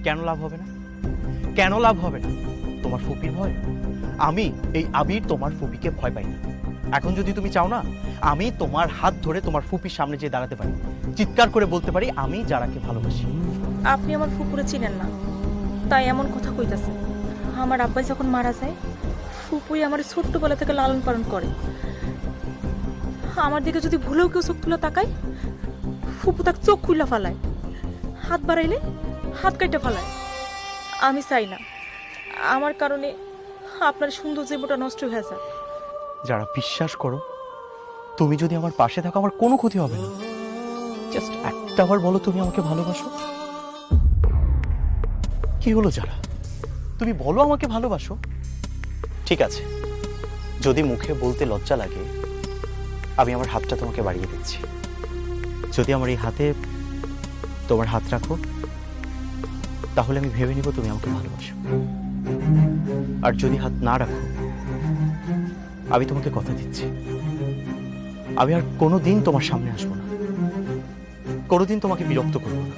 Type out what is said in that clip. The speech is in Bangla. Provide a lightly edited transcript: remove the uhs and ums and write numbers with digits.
কেন লাভ হবে না? কেন লাভ হবে না? তোমার ফুপির ভয়? আমি এই আবির তোমার ফুপিকে ভয় পাই না। এখন যদি তুমি চাও না, আমি তোমার হাত ধরে তোমার ফুপির সামনে যেয়ে দাঁড়াতে পারি, চিৎকার করে বলতে পারি আমি যারাকে ভালোবাসি। আপনি আমার ফুপুরে চিনেন না, তাই এমন কথা কইতাছে। আমার আব্বাই যখন মারা যায়, ফুপুই আমার ছোট্টবেলা থেকে লালন পালন করে। আমার দিকে যদি ভুলেও কেউ চোখ তুলে তাকায়, ফুপু তাকে চোখ খুলে ফালায়, হাত বাড়াইলে হাত কাইটা ফালায়। আমি চাই না আমার কারণে আপনার সুন্দর জীবনটা নষ্ট হয়ে যায়। যারা বিশ্বাস করো, তুমি যদি আমার পাশে থাকো আমার কোনো ক্ষতি হবে না। জাস্ট একটাবার বলো তুমি আমাকে ভালোবাসো। কি হলো যারা, তুমি বলো আমাকে ভালোবাসো। ঠিক আছে, যদি মুখে বলতে লজ্জা লাগে, আমি আমার হাতটা তোমাকে বাড়িয়ে দিচ্ছি। যদি আমার এই হাতে তোমার হাত রাখো, তাহলে আমি ভেবে নিব তুমি আমাকে ভালোবাসো। আর যদি হাত না রাখো, আমি তোমাকে কথা দিচ্ছি, আমি আর কোনোদিন তোমার সামনে আসবো না, কোনোদিন তোমাকে বিরক্ত করবো না।